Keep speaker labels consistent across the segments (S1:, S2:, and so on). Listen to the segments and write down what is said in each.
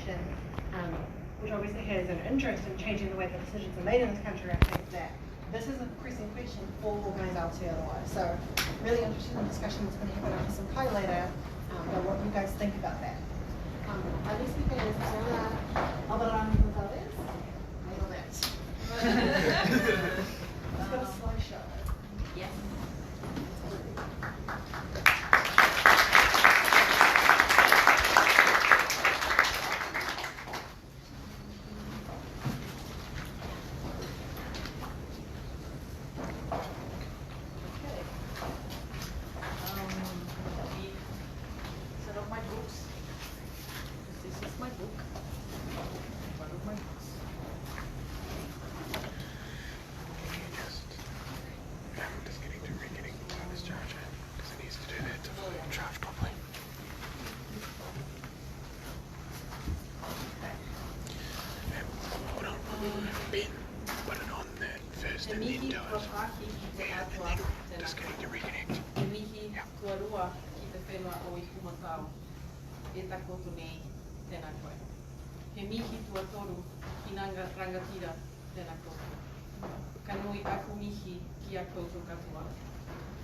S1: administration, which obviously has an interest in changing the way that decisions are made in this country, I think that this is a pressing question for Decolonise Aotearoa. So really interested in the discussion that's going to happen after some kai later, about what you guys think about that. Our next speaker is Diana Gonzalez. Nailed it. Let's go to slideshow.
S2: Yes.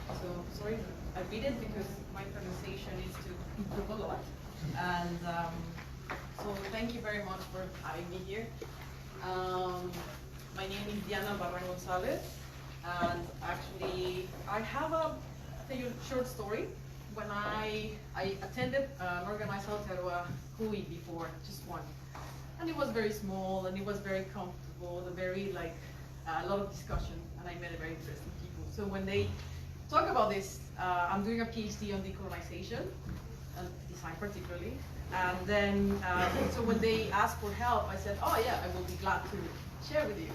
S2: So sorry, I read it because my pronunciation is to improve a lot. And so thank you very much for having me here. My name is Diana Gonzalez, and actually I have a short story. When I attended an Organized Aotearoa hui before, just one. And it was very small, and it was very comfortable, a lot of discussion, and I met very interesting people. So when they talk about this, I'm doing a PhD on decolonization, and design particularly. And then, so when they asked for help, I said, oh yeah, I will be glad to share with you.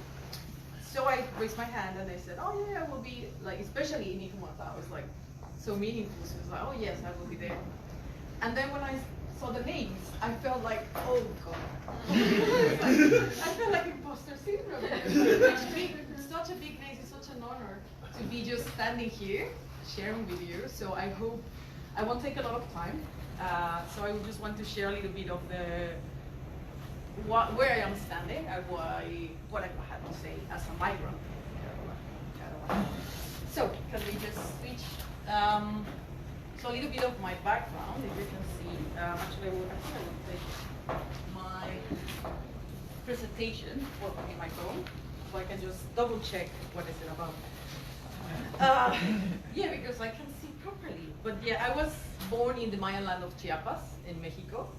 S2: So I raised my hand, and they said, oh yeah, I will be, especially in Ikumata, it was so meaningful. So it was like, oh yes, I will be there. And then when I saw the names, I felt like, oh God. I felt like imposter syndrome. It's such a big name, it's such an honor to be just standing here, sharing with you. So I hope, I won't take a lot of time. So I just want to share a little bit of where I am standing and what I had to say as a migrant. So, can we just switch? So a little bit of my background, if you can see. Actually, I will take my presentation in my phone, so I can just double check what is it about. Yeah, because I can see properly. But yeah, I was born in the Mayan land of Chiapas in Mexico.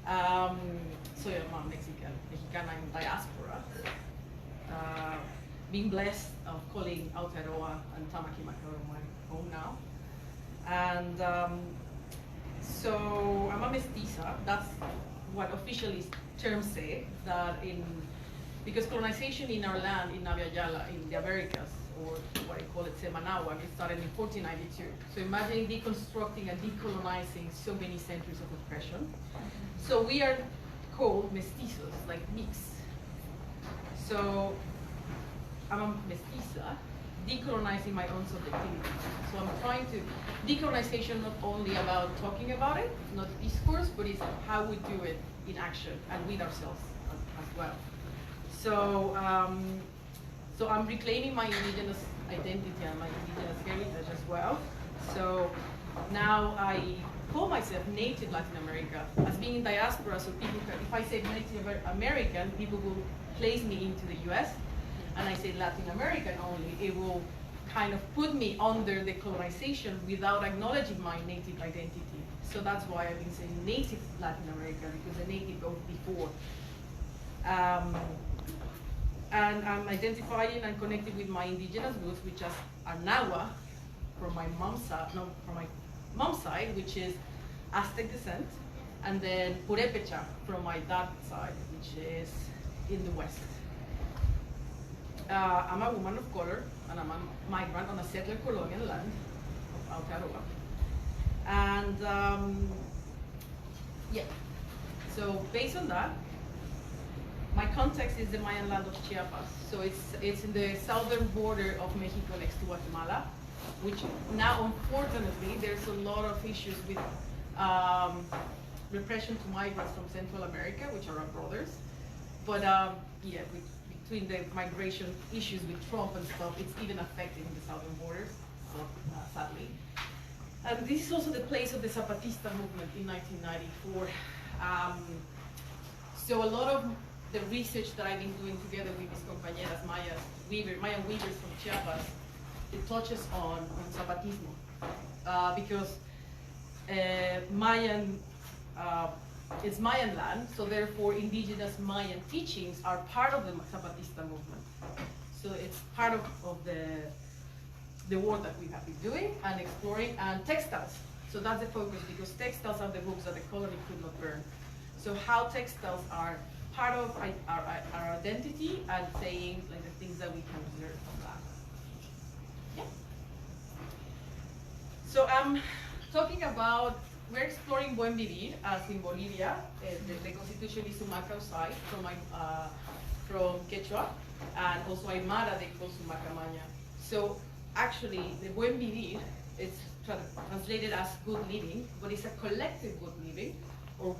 S2: So I'm Mexican, Mexicana in diaspora. Being blessed of calling Aotearoa and Tamaki Makaurau my home now. And so I'm a mestiza. That's what officially terms say, that because colonization in our land, in Navia Yala, in the Americas, or what I call it Semanawak, it started in 1492. So imagine deconstructing and decolonizing so many centuries of oppression. So we are called mestizos, like mix. So I'm a mestiza, decolonizing my own subjectivity. So I'm trying to, decolonization not only about talking about it, not discourse, but it's how we do it in action and with ourselves as well. So, so I'm reclaiming my indigenous identity and my indigenous heritage as well. So now I call myself native Latin America, as being in diaspora, so people can, if I say Native American, people will place me into the US, and I say Latin American only, it will kind of put me under the colonization without acknowledging my native identity. So that's why I've been saying native Latin America, because the native goes before. And I'm identifying and connected with my indigenous roots, which are Nahua from my mom's side, which is Aztec descent, and then Purepecha from my dad's side, which is in the west. I'm a woman of color, and I'm a migrant on a settler colonial land of Aotearoa. And yeah, so based on that, my context is the Mayan land of Chiapas. So it's in the southern border of Mexico next to Guatemala, which now, unfortunately, there's a lot of issues with repression to migrants from Central America, which are our brothers. But yeah, between the migration issues with Trump and stuff, it's even affecting the southern borders, so, sadly. And this is also the place of the Zapatista movement in 1994. So a lot of the research that I've been doing together with mis compañeras Mayan Weavers from Chiapas, it touches on Zapatismo, because Mayan, it's Mayan land, so therefore indigenous Mayan teachings are part of the Zapatista movement. So it's part of the work that we have been doing and exploring, and textiles. So that's the focus, because textiles are the books that the colony could not burn. So how textiles are part of our identity, and saying like the things that we can observe from that. Yeah. So I'm talking about, we're exploring Buen Vivir as in Bolivia. The constitution is Sumacaucay from Quechua, and also Aymara they call Sumacamaña. So actually, the Buen Vivir is translated as good living, but it's a collective good living, or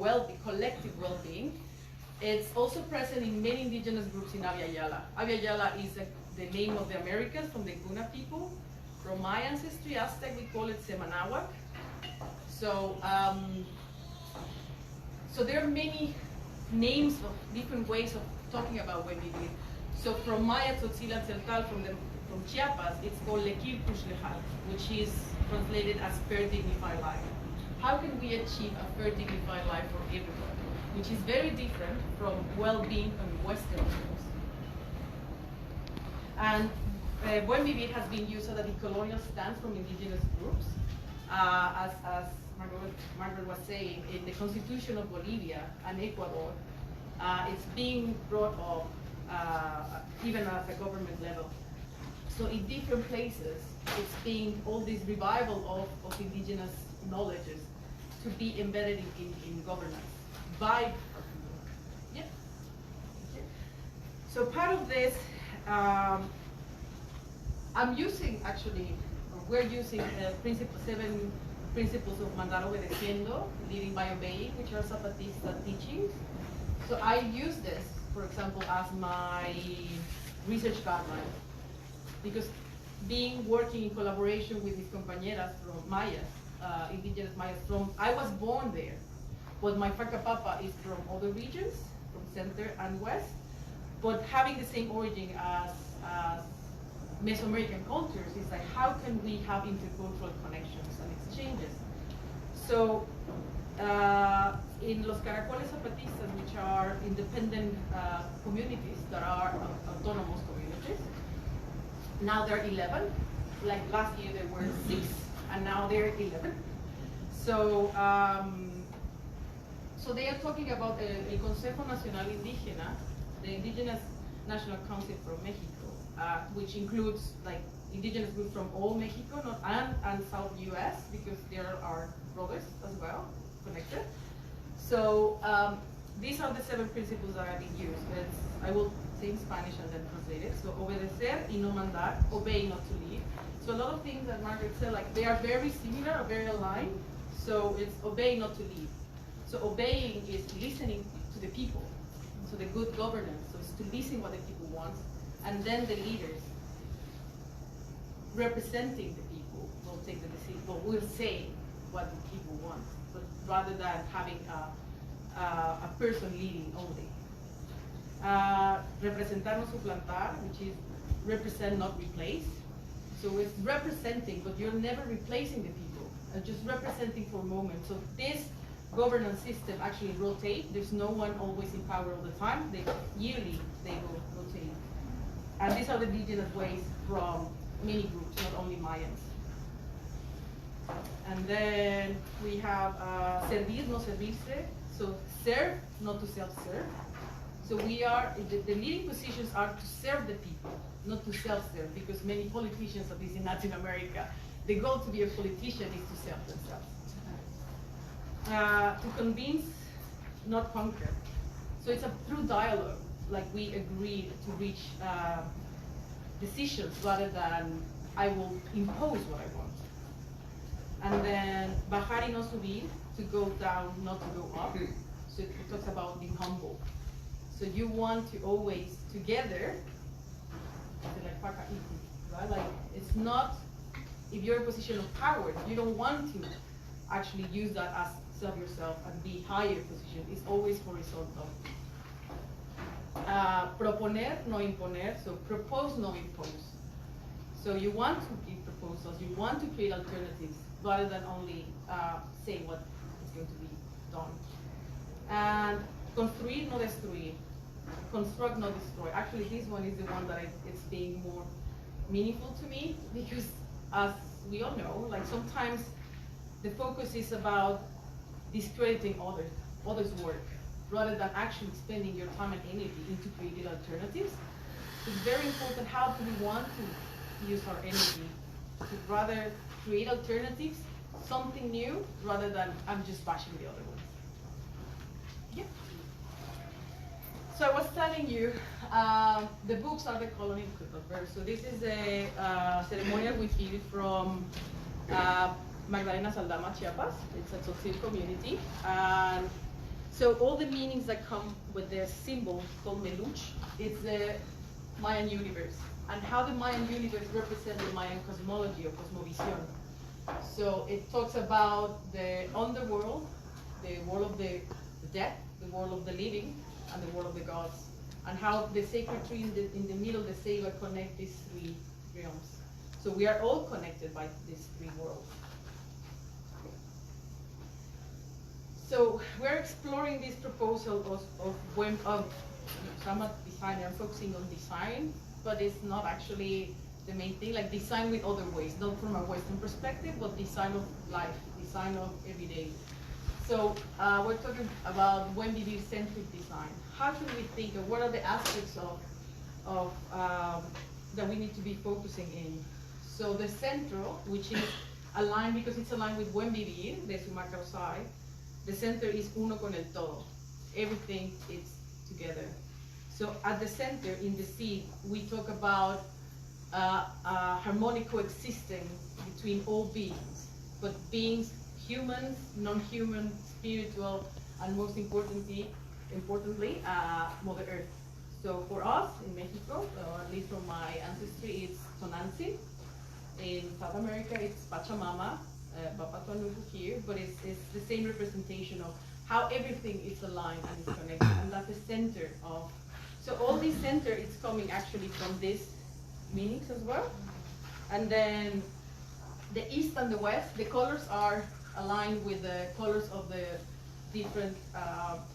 S2: collective well-being. It's also present in many indigenous groups in Abya Yala. Abya Yala is the name of the Americas from the Guna people. From my ancestry, Aztec, we call it Semanahuac. So, so there are many names of different ways of talking about Buen Vivir. So from Maya, Tzotzil, and Tzeltal, from Chiapas, it's called Lekir Pushlehal, which is translated as fair dignified life. How can we achieve a fair dignified life for everyone, which is very different from well-being and Western rules. And Buen Vivir has been used as a decolonial stance from indigenous groups. As Margaret was saying, in the Constitution of Bolivia and Ecuador, it's being brought up even at the government level. So in different places, it's being all this revival of indigenous knowledges to be embedded in governance by. Yeah. So part of this, I'm using actually, or we're using 7 principles of Mandar Obedeciendo, leading by obeying, which are Zapatista teachings. So I use this, for example, as my research guideline, because working in collaboration with mis compañeras from Mayas, indigenous Mayas I was born there, but my whakapapa is from other regions, from center and west, but having the same origin as Mesoamerican cultures is like, how can we have intercultural connections and exchanges? So in Los Caracoles Zapatistas, which are independent communities that are autonomous communities, now there are 11. Like last year there were 6, and now there are 11. So, so they are talking about el Consejo Nacional Indígena, the Indigenous National Council from Mexico, which includes like indigenous groups from all Mexico and South US, because there are brothers as well connected. So these are the 7 principles that have been used. I will say in Spanish and then translate it. So obedecer y no mandar, obey not to lead. So a lot of things that Margaret said, like they are very similar, or very aligned. So it's obey not to lead. So obeying is listening to the people. So the good governance, so it's to listen what the people want, and then the leaders representing the people will take the decision, will say what the people want, but rather than having a person leading only. Representar no suplantar, which is represent, not replace. So it's representing, but you're never replacing the people, just representing for a moment. So this governance system actually rotates. There's no one always in power all the time. Yearly they will rotate. And these are the indigenous ways from many groups, not only Mayans. And then we have servir, no servirse. So serve, not to self-serve. So we are, the leading positions are to serve the people, not to self-serve, because many politicians, at least in Latin America, the goal to be a politician is to serve themselves. To convince, not conquer. So it's a through dialogue, like we agreed to reach decisions rather than I will impose what I want. And then bajar y no subir, to go down, not to go up. So it talks about being humble. So you want to always together, right? Like it's not, if you're in a position of power, you don't want to actually use that as serve yourself and be higher position. It's always horizontal. Proponer, no imponer. So propose, no impose. So you want to give proposals, you want to create alternatives rather than only say what is going to be done. And construir, no destruir. Construct, no destroy. Actually, this one is the one that it's being more meaningful to me because, as we all know, like sometimes the focus is about discrediting others' work rather than actually spending your time and energy into creating alternatives. It's very important how do we want to use our energy to rather create alternatives, something new, rather than I'm just bashing the other ones. Yeah. So I was telling you, the books are Decolonise Aotearoa. So this is a ceremonial we hear from Magdalena Saldama, Chiapas. It's a Tzotzil community. And so all the meanings that come with the symbol called Meluch, it's the Mayan universe. And how the Mayan universe represents the Mayan cosmology or cosmovision. So it talks about the underworld, the world of the dead, the world of the living, and the world of the gods, and how the sacred tree in the middle of the saga connect these three realms. So we are all connected by these three worlds. So we're exploring this proposal of so I'm a designer, I'm focusing on design, but it's not actually the main thing, like design with other ways, not from a Western perspective, but design of life, design of everyday. So we're talking about buen vivir-centric design. How can we think of what are the aspects of that we need to be focusing in? So the centro, which is aligned because it's aligned with buen vivir, de Sumacao side, the center is uno con el todo. Everything is together. So at the center, in the seed, we talk about harmonic coexisting between all beings, but beings, humans, non-human, spiritual, and most importantly, Mother Earth. So for us in Mexico, or at least from my ancestry, it's Tonantzin. In South America, it's Pachamama, Papatuanuku here, but it's the same representation of how everything is aligned and is connected, and that's the center of. So all this center is coming actually from these meanings as well. And then the east and the west, the colors are aligned with the colors of the different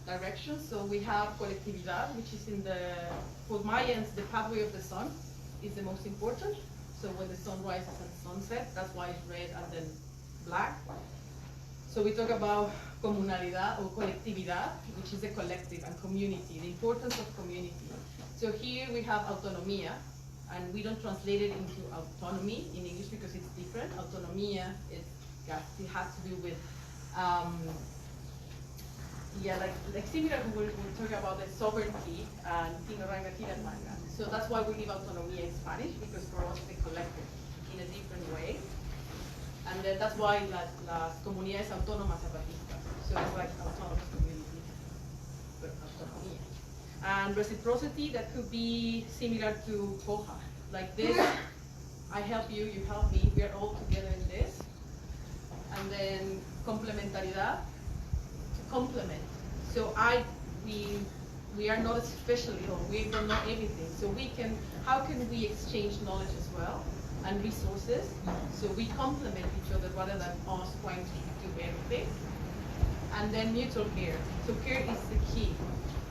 S2: directions. So we have colectividad, which is in the, for Mayans, the pathway of the sun is the most important. So when the sun rises and sunset, that's why it's red and then black. So we talk about comunalidad or colectividad, which is the collective and community, the importance of community. So here we have autonomía, and we don't translate it into autonomy in English because it's different. Autonomía, it has to do with, like similar to when we talk about the sovereignty and Tinoranga. So that's why we leave autonomía in Spanish, because for us the collective in a different way. And then that's why las comunidades autónomas zapatistas. So it's like autonomous community, but autonomía. And reciprocity, that could be similar to coja. Like this, I help you, you help me, we are all together in this. And then complementaridad, to complement. So we are not specialists, or we don't know everything. So how can we exchange knowledge as well? And resources, so we complement each other rather than us trying to do everything. And then mutual care. So care is the key,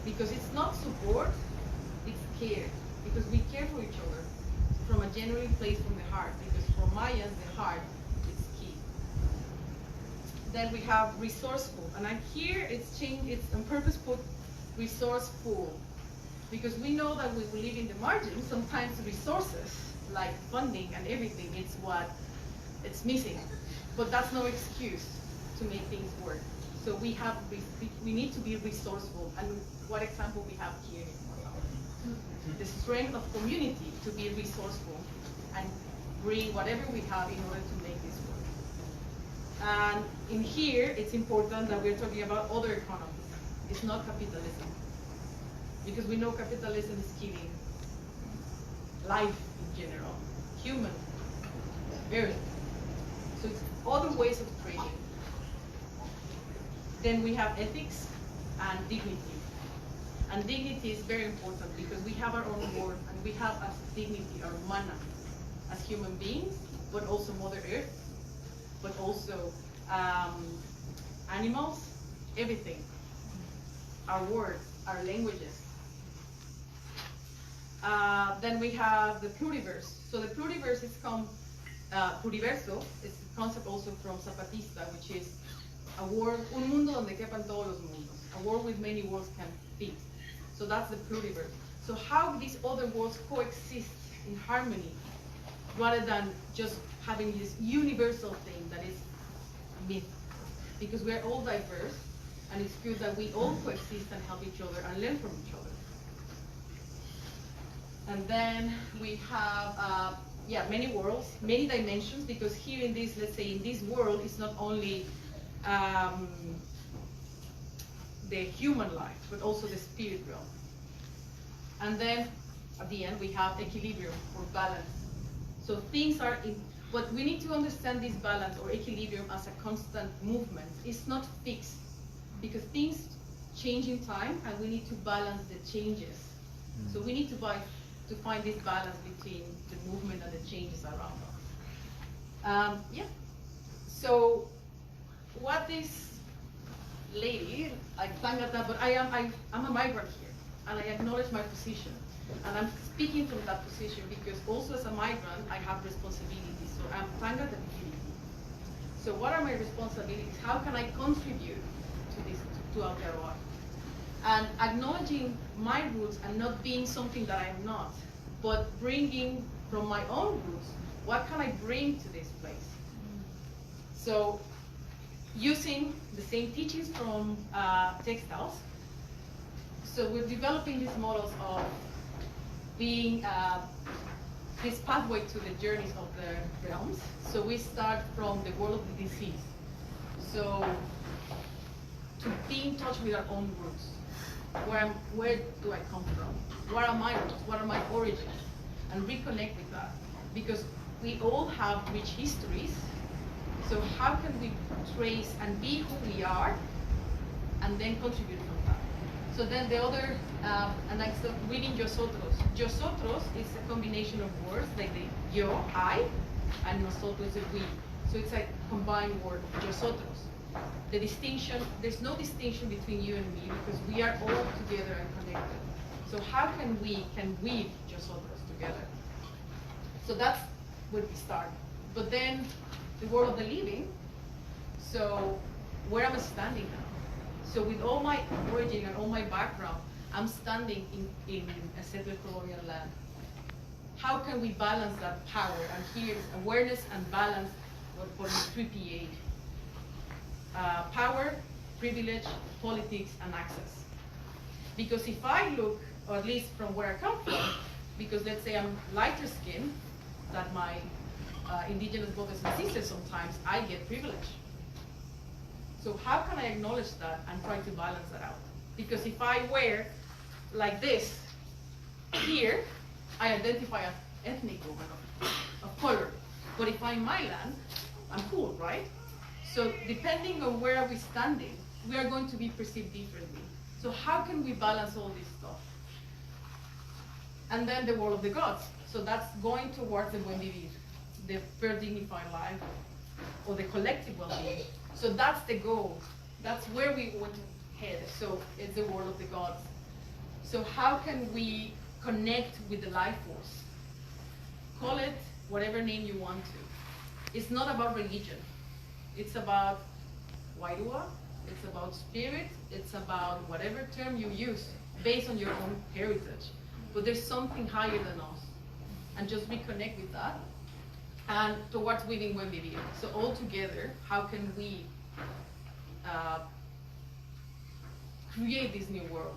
S2: because it's not support, it's care, because we care for each other from a genuine place from the heart, because for Mayas, the heart is key. Then we have resourceful, and here it's changed, it's on purpose put resourceful, because we know that we live in the margins, sometimes resources, like funding and everything, it's missing. But that's no excuse to make things work. So we need to be resourceful. And what example we have here? The strength of community to be resourceful and bring whatever we have in order to make this work. And in here, it's important that we're talking about other economies. It's not capitalism. Because we know capitalism is killing life in general, human, earth. So it's other ways of trading. Then we have ethics and dignity. And dignity is very important because we have our own worth and we have as dignity, our mana, as human beings, but also Mother Earth, but also animals, everything. Our words, our languages. Then we have the pluriverse. So the pluriverse is pluriverso is a concept also from Zapatista, which is a world, un mundo donde quepan todos los mundos. A world with many worlds can fit. So that's the pluriverse. So how these other worlds coexist in harmony, rather than just having this universal thing that is a myth. Because we're all diverse, and it's good that we all coexist and help each other and learn from each other. And then we have, many worlds, many dimensions, because here in this, let's say in this world, it's not only the human life, but also the spirit realm. And then at the end, we have equilibrium or balance. So things are in, but we need to understand this balance or equilibrium as a constant movement. It's not fixed, because things change in time and we need to balance the changes. So we need to find this balance between the movement and the changes around us. So what this lady, I thank God, but I'm a migrant here, and I acknowledge my position. And I'm speaking from that position because also as a migrant, I have responsibilities. So I'm thank God at the beginning. So what are my responsibilities? How can I contribute to this, to Aotearoa? And acknowledging my roots and not being something that I'm not, but bringing from my own roots, what can I bring to this place? So using the same teachings from textiles. So we're developing these models of being this pathway to the journeys of the realms. So we start from the world of the disease. So to be in touch with our own roots. Where do I come from? What are my roots? What are my origins? And reconnect with that. Because we all have rich histories. So how can we trace and be who we are and then contribute from that? So then the other, and I start reading Yosotros. Yosotros is a combination of words like the yo, I, and nosotros, the we. So it's a combined word, Yosotros. The distinction, there's no distinction between you and me because we are all together and connected. So how can we weave Yosotros together? So that's where we start. But then the world of the living, so where am I standing now? So with all my origin and all my background, I'm standing in a settled colonial land. How can we balance that power? And here is awareness and balance for the 3P8. Power, privilege, politics, and access. Because if I look, or at least from where I come from, because let's say I'm lighter skinned than my indigenous brothers and sisters, sometimes I get privilege. So how can I acknowledge that and try to balance that out? Because if I wear like this here, I identify as ethnic woman of color. But if I'm in my land, I'm cool, right? So depending on where we're standing, we are going to be perceived differently. So how can we balance all this stuff? And then the world of the gods. So that's going towards the buen vivir, the fair dignified life, or the collective well-being. So that's the goal. That's where we want to head. So it's the world of the gods. So how can we connect with the life force? Call it whatever name you want to. It's not about religion. It's about wairua, it's about spirit, it's about whatever term you use based on your own heritage. But there's something higher than us. And just reconnect with that. And towards weaving buen vivir. So all together, how can we create this new world?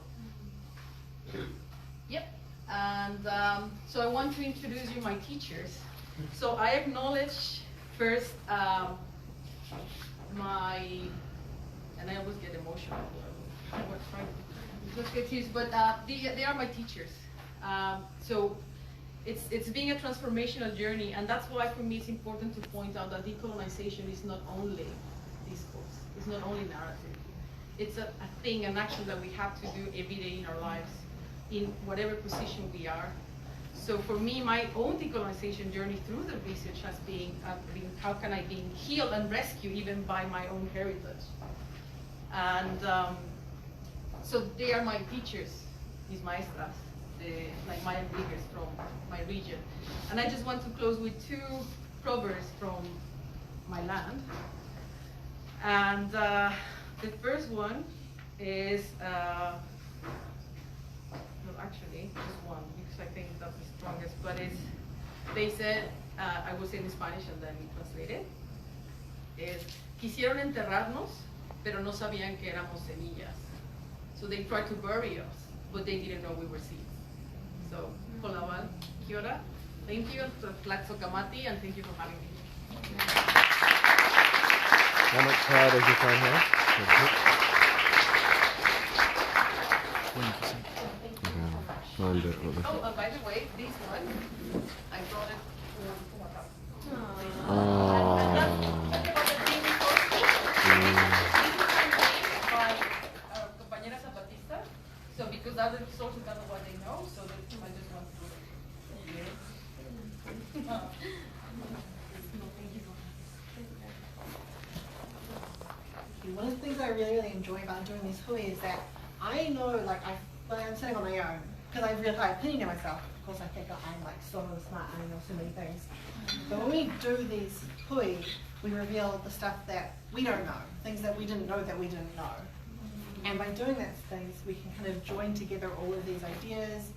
S2: Yep. And so I want to introduce you my teachers. So I acknowledge first and I always get emotional. Just confused, but they are my teachers. So it's being a transformational journey, and that's why for me it's important to point out that decolonization is not only discourse, it's not only narrative. It's a thing, an action that we have to do every day in our lives, in whatever position we are. So for me, my own decolonization journey through the research has been how can I be healed and rescued even by my own heritage. And so they are my teachers, mis maestras, like my leaders from my region. And I just want to close with two proverbs from my land. And the first one is, no, actually, just one, because I think that's the strongest, but they said, I will say in Spanish and then translate it, is, quisieron enterrarnos, pero no sabían que éramos semillas. So they tried to bury us, but they didn't know we were seeds. So, Kolawal, kia ora, thank you, Tlaxocamati, and thank you for having me.
S3: How much power does your phone have? 20%. Find it.
S2: Oh, by the way, this one, I brought it So because other sources don't know what they know, so I just want to put it here.
S1: One of the things I really enjoy about doing this hui is that I know, like, I'm sitting on my own, because I have real high opinion of myself. Of course, I think I'm like so smart, I know so many things. But when we do these hui, we reveal the stuff that we don't know, things that we didn't know that we didn't know. And by doing those things, we can kind of join together all of these ideas,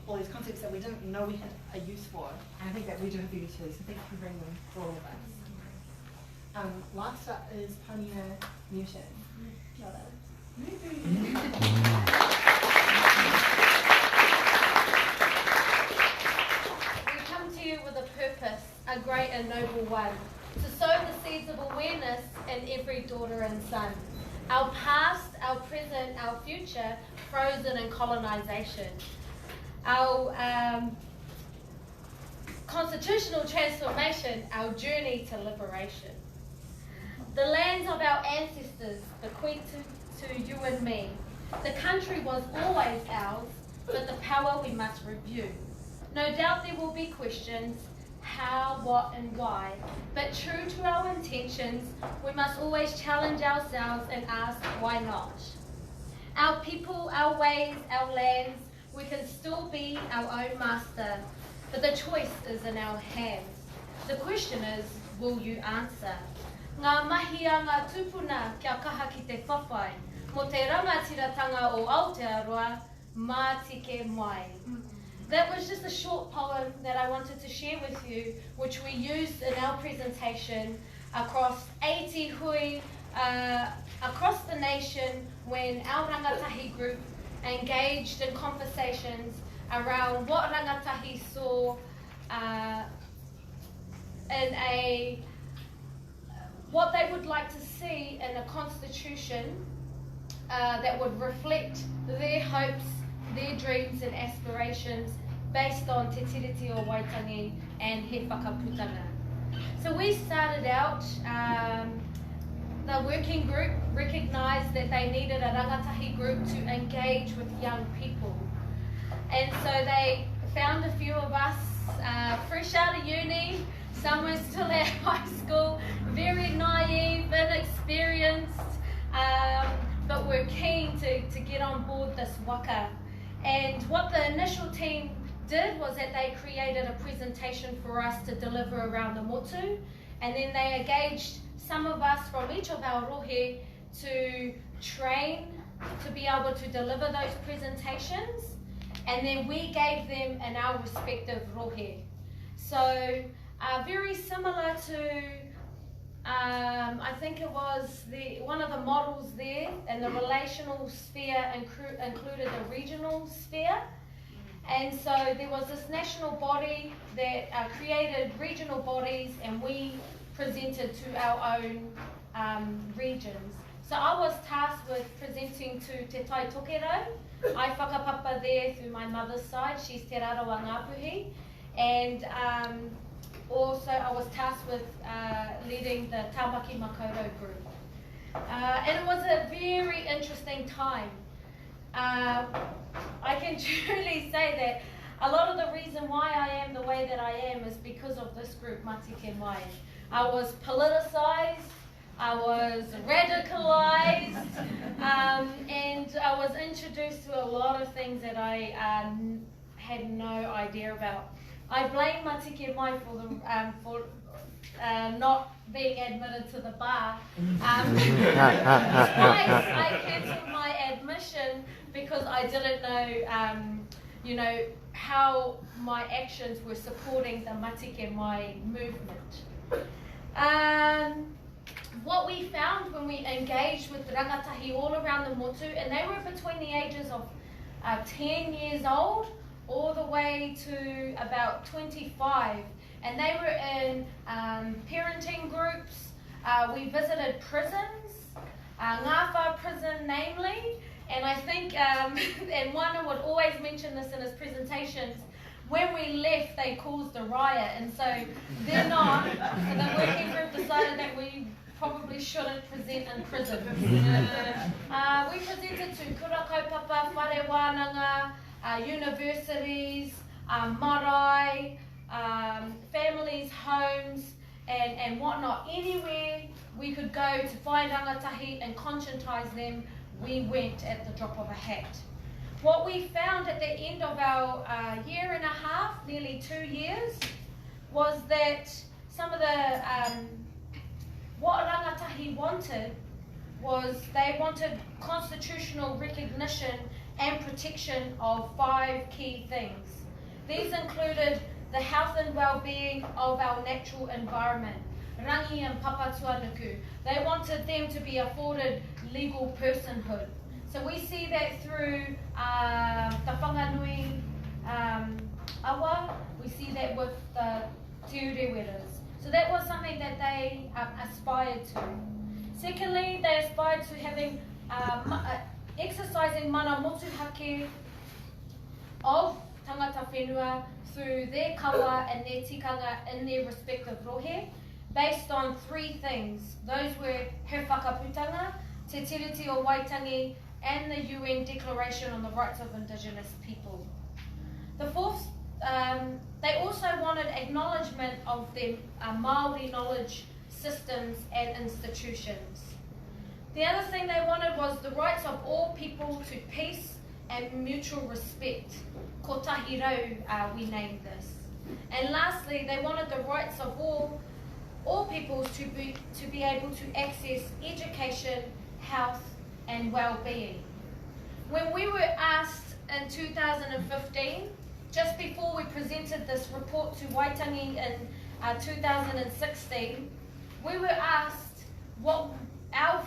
S1: all these concepts that we didn't know we had a use for. And I think that we do have a use for these, so thank you for bringing them for all of us. Last up is Paulina Newton.
S4: We come to you with a purpose, a great and noble one, to sow the seeds of awareness in every daughter and son. Our past, our present, our future, frozen in colonization. Our constitutional transformation, our journey to liberation. The lands of our ancestors bequeathed to you and me. The country was always ours, but the power we must review. No doubt there will be questions, how, what, and why. But true to our intentions, we must always challenge ourselves and ask, why not? Our people, our ways, our lands, we can still be our own master, but the choice is in our hands. The question is, will you answer? Ngā mahi a ngā tupuna kia kaha ki te whawhai, mo te rangatiratanga o Aotearoa, mā tike mai. That was just a short poem that I wanted to share with you, which we used in our presentation across 80 hui across the nation when our rangatahi group engaged in conversations around what rangatahi saw in what they would like to see in a constitution that would reflect their hopes, their dreams and aspirations based on Te Tiriti o Waitangi and He Whakaputanga. So we started out, the working group recognised that they needed a rangatahi group to engage with young people. And so they found a few of us fresh out of uni, some were still at high school, very naive, inexperienced, but were keen to get on board this waka. And what the initial team did was that they created a presentation for us to deliver around the motu, and then they engaged some of us from each of our rohe to train to be able to deliver those presentations, and then we gave them in our respective rohe. So very similar to, I think it was one of the models there, and the relational sphere included the regional sphere. And so there was this national body that created regional bodies, and we presented to our own regions. So I was tasked with presenting to Te Tai Tokerau. I whakapapa there through my mother's side, she's Te Rarawa Ngāpuhi, and also I was tasked with leading the Tāmaki Makaurau group. And it was a very interesting time. I can truly say that a lot of the reason why I am the way that I am is because of this group, Matike Mai. I was politicized, I was radicalized, and I was introduced to a lot of things that I had no idea about. I blame Matike Mai for not being admitted to the bar. Twice I cancelled my admission because I didn't know, how my actions were supporting the Matike Mai movement. What we found when we engaged with rangatahi all around the motu, and they were between the ages of 10 years old all the way to about 25, and they were in parenting groups. We visited prisons, Ngāwha prison namely, and I think, and one would always mention this in his presentations, when we left they caused a riot, and so they're not, so the working group decided that we probably shouldn't present in prisons. We presented to kura kaupapa, whare wānanga, universities, marae, families, homes, and whatnot. Anywhere we could go to find rangatahi and conscientise them, we went at the drop of a hat. What we found at the end of our year and a half, nearly 2 years, was that some of the, what rangatahi wanted was they wanted constitutional recognition and protection of 5 key things. These included the health and well-being of our natural environment, rangi and papatuanuku. They wanted them to be afforded legal personhood. So we see that through the whanganui awa, we see that with the te ureweras. So that was something that they aspired to. Secondly, they aspired to having exercising mana motuhake of tangata whenua through their kawa and their tikanga in their respective rohe, based on 3 things. Those were he whakaputanga, te tiriti o Waitangi, and the UN Declaration on the Rights of Indigenous People. The fourth, they also wanted acknowledgement of their Māori knowledge systems and institutions. The other thing they wanted was the rights of all people to peace and mutual respect. Ko tahi rau, we named this. And lastly, they wanted the rights of all peoples to be able to access education, health, and well-being. When we were asked in 2015, just before we presented this report to Waitangi in 2016, we were asked what our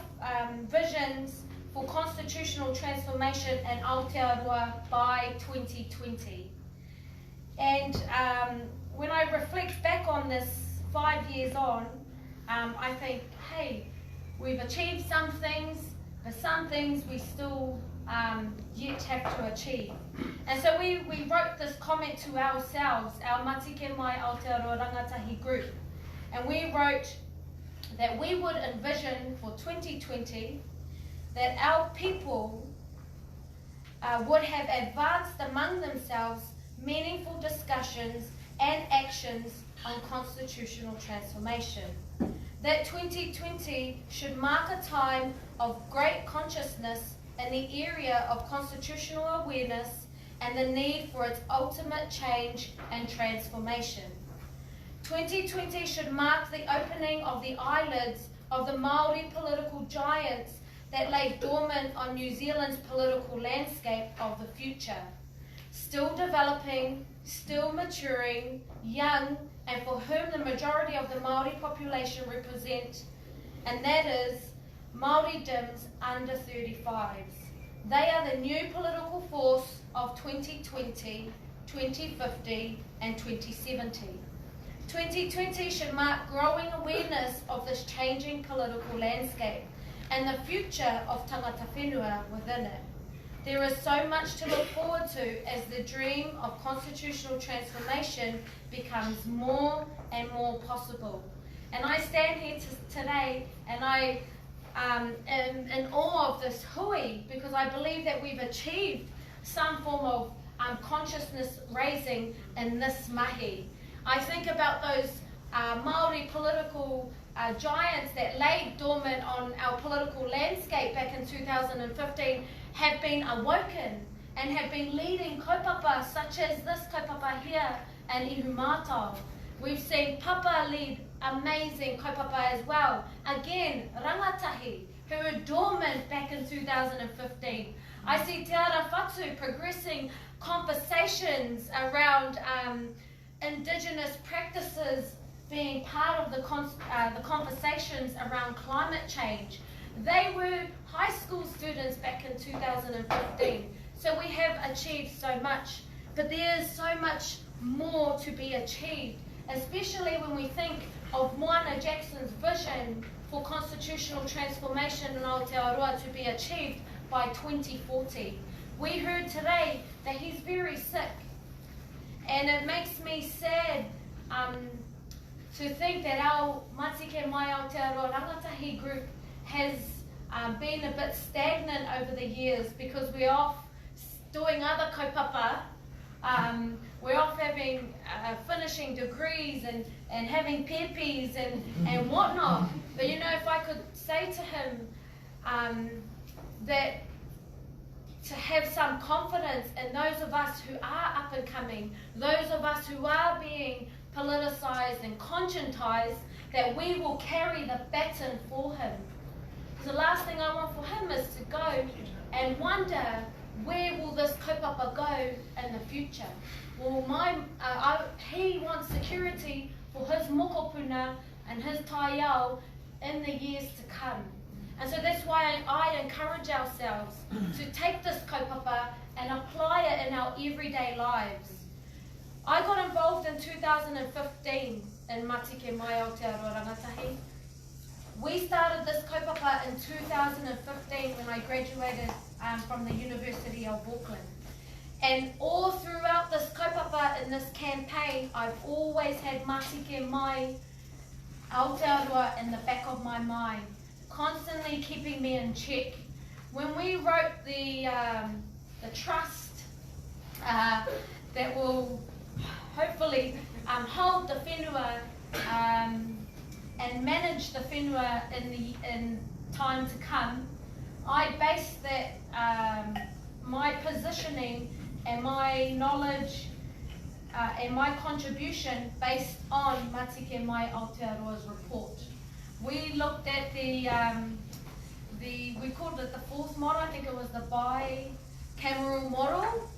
S4: visions for constitutional transformation in Aotearoa by 2020. And when I reflect back on this 5 years on, I think, hey, we've achieved some things, but some things we still yet have to achieve. And so we wrote this comment to ourselves, our Matike Mai Aotearoa Rangatahi group, and we wrote that we would envision for 2020 that our people would have advanced among themselves meaningful discussions and actions on constitutional transformation. That 2020 should mark a time of great consciousness in the area of constitutional awareness and the need for its ultimate change and transformation. 2020 should mark the opening of the eyelids of the Māori political giants that lay dormant on New Zealand's political landscape of the future. Still developing, still maturing, young, and for whom the majority of the Māori population represent, and that is Māori Dims under 35s. They are the new political force of 2020, 2050, and 2070. 2020 should mark growing awareness of this changing political landscape and the future of tangata whenua within it. There is so much to look forward to as the dream of constitutional transformation becomes more and more possible. And I stand here today and I am in awe of this hui, because I believe that we've achieved some form of consciousness raising in this mahi. I think about those Māori political giants that lay dormant on our political landscape back in 2015 have been awoken and have been leading kaupapa such as this kaupapa here in Ihumātao. We've seen Papa lead amazing kaupapa as well. Again, rangatahi, who were dormant back in 2015. I see Te Ara Whatu progressing conversations around Indigenous practices being part of the conversations around climate change. They were high school students back in 2015. So we have achieved so much, but there is so much more to be achieved, especially when we think of Moana Jackson's vision for constitutional transformation in Aotearoa to be achieved by 2040. We heard today that he's very sick, and it makes me sad to think that our Matike Mai Aotearoa Rangatahi group has been a bit stagnant over the years, because we're off doing other kaupapa. We're off having finishing degrees and having pepis and whatnot. But you know, if I could say to him that to have some confidence in those of us who are up and coming, those of us who are being politicized and conscientized, that we will carry the baton for him. Because the last thing I want for him is to go and wonder, where will this kaupapa go in the future? Well, he wants security for his mokopuna and his taiao in the years to come. And so that's why I encourage ourselves to take this kaupapa and apply it in our everyday lives. I got involved in 2015 in Matike Mai Aotearoa Rangatahi. We started this kaupapa in 2015 when I graduated from the University of Auckland. And all throughout this kaupapa in this campaign, I've always had Matike Mai Aotearoa in the back of my mind, constantly keeping me in check. When we wrote the trust that will hopefully hold the whenua and manage the whenua in time to come, I based that my positioning and my knowledge and my contribution based on Matike Mai Aotearoa's report. We looked at we called it the fourth model. I think it was the bicameral model,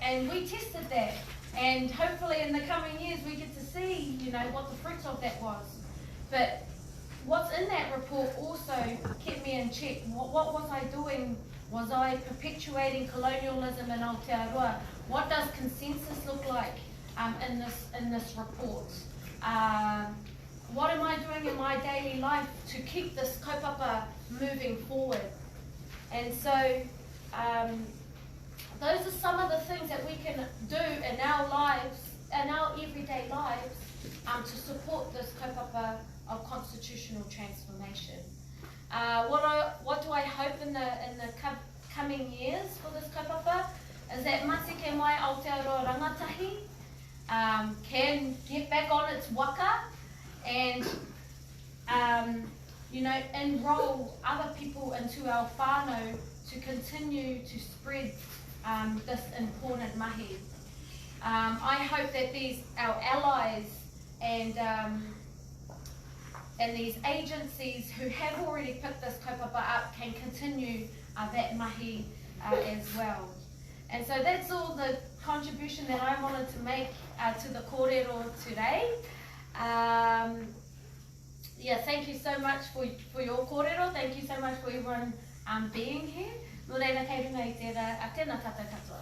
S4: and we tested that. And hopefully in the coming years we get to see, you know, what the fruits of that was. But what's in that report also kept me in check. What was I doing? Was I perpetuating colonialism in Aotearoa? What does consensus look like in this report? What am I doing in my daily life to keep this kaupapa moving forward? And so those are some of the things that we can do in our lives, in our everyday lives, to support this kaupapa of constitutional transformation. What do I hope in the coming years for this kaupapa is that Matike Mai Aotearoa Rangatahi can get back on its waka and you know, enroll other people into our whānau to continue to spread this important mahi. I hope that our allies and these agencies who have already picked this kaupapa up can continue that mahi as well. And so that's all the contribution that I wanted to make to the kōrero today. Yeah, thank you so much for your kōrero. Thank you so much for everyone being here. Nō reira kei runga I tērā, a tēnā tātou katoa.